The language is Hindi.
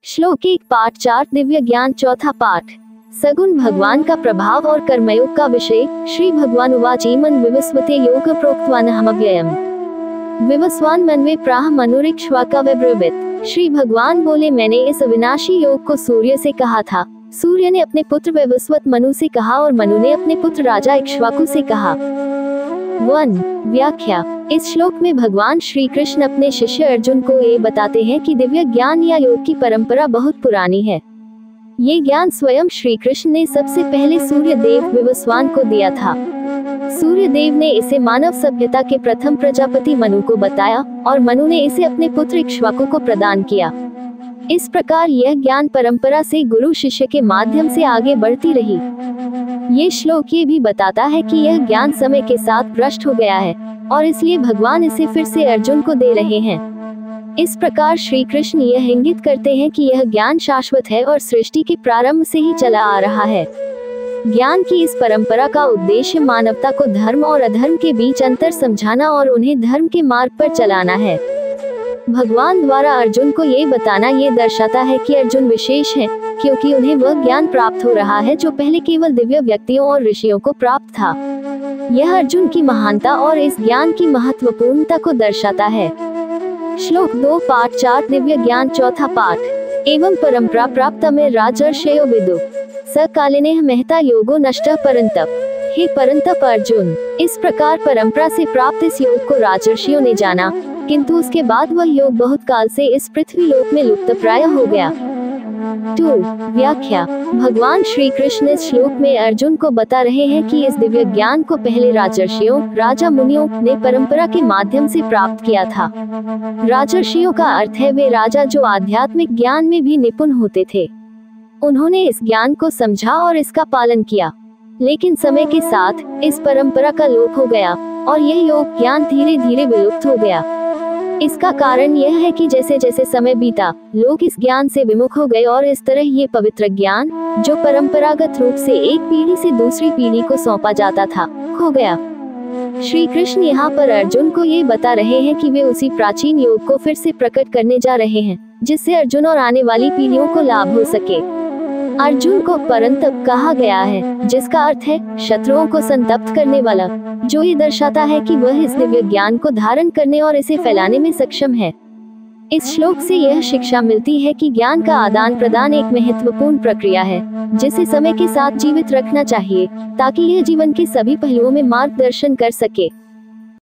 श्लोक 1 पाठ 4 दिव्य ज्ञान चौथा पाठ। सगुण भगवान का प्रभाव और कर्मयोग का विषय। श्री भगवान उवाच इमं विवस्वते योग प्रोक्तवानहमव्ययम् विवस्वान मनवे प्राह मनुरिक्ष्वाका विब्रवीत। श्री भगवान बोले, मैंने इस अविनाशी योग को सूर्य से कहा था। सूर्य ने अपने पुत्र वैवस्वत मनु से कहा और मनु ने अपने पुत्र राजा इक्ष्वाकु से कहा। 1 व्याख्या। इस श्लोक में भगवान श्री कृष्ण अपने शिष्य अर्जुन को ये बताते हैं कि दिव्य ज्ञान या योग की परंपरा बहुत पुरानी है। ये ज्ञान स्वयं श्री कृष्ण ने सबसे पहले सूर्य देव विवस्वान को दिया था। सूर्य देव ने इसे मानव सभ्यता के प्रथम प्रजापति मनु को बताया और मनु ने इसे अपने पुत्र इक्ष्वाकु को प्रदान किया। इस प्रकार यह ज्ञान परंपरा से गुरु शिष्य के माध्यम से आगे बढ़ती रही। ये श्लोक ये भी बताता है कि यह ज्ञान समय के साथ भ्रष्ट हो गया है और इसलिए भगवान इसे फिर से अर्जुन को दे रहे हैं। इस प्रकार श्री कृष्ण यह इंगित करते हैं कि यह ज्ञान शाश्वत है और सृष्टि के प्रारंभ से ही चला आ रहा है। ज्ञान की इस परंपरा का उद्देश्य मानवता को धर्म और अधर्म के बीच अंतर समझाना और उन्हें धर्म के मार्ग पर चलाना है। भगवान द्वारा अर्जुन को ये बताना ये दर्शाता है कि अर्जुन विशेष है, क्योंकि उन्हें वह ज्ञान प्राप्त हो रहा है जो पहले केवल दिव्य व्यक्तियों और ऋषियों को प्राप्त था। यह अर्जुन की महानता और इस ज्ञान की महत्वपूर्णता को दर्शाता है। श्लोक 2 पाठ 4 दिव्य ज्ञान चौथा पाठ। एवं परंपरा प्राप्त में राजर्षयो विदु सकालिनेह महता योगो नष्टः परंतप। हे परंतप अर्जुन, इस प्रकार परंपरा से प्राप्त इस योग को राजर्षियों ने जाना, किंतु उसके बाद वह योग बहुत काल से इस पृथ्वी लोक में लुप्तप्राय हो गया। 2 व्याख्या। भगवान श्री कृष्ण इस श्लोक में अर्जुन को बता रहे हैं कि इस दिव्य ज्ञान को पहले राजर्षियों राजा मुनियों ने परंपरा के माध्यम से प्राप्त किया था। राजर्षियों का अर्थ है वे राजा जो आध्यात्मिक ज्ञान में भी निपुण होते थे। उन्होंने इस ज्ञान को समझा और इसका पालन किया, लेकिन समय के साथ इस परंपरा का लोप हो गया और यह योग ज्ञान धीरे धीरे विलुप्त हो गया। इसका कारण यह है कि जैसे जैसे समय बीता, लोग इस ज्ञान से विमुख हो गए और इस तरह ये पवित्र ज्ञान, जो परंपरागत रूप से एक पीढ़ी से दूसरी पीढ़ी को सौंपा जाता था, खो गया। श्री कृष्ण यहाँ पर अर्जुन को ये बता रहे हैं कि वे उसी प्राचीन योग को फिर से प्रकट करने जा रहे हैं, जिससे अर्जुन और आने वाली पीढ़ियों को लाभ हो सके। अर्जुन को परंतप कहा गया है, जिसका अर्थ है शत्रुओं को संतप्त करने वाला, जो ये दर्शाता है कि वह इस दिव्य ज्ञान को धारण करने और इसे फैलाने में सक्षम है। इस श्लोक से यह शिक्षा मिलती है कि ज्ञान का आदान प्रदान एक महत्वपूर्ण प्रक्रिया है, जिसे समय के साथ जीवित रखना चाहिए, ताकि यह जीवन के सभी पहलुओं में मार्गदर्शन कर सके।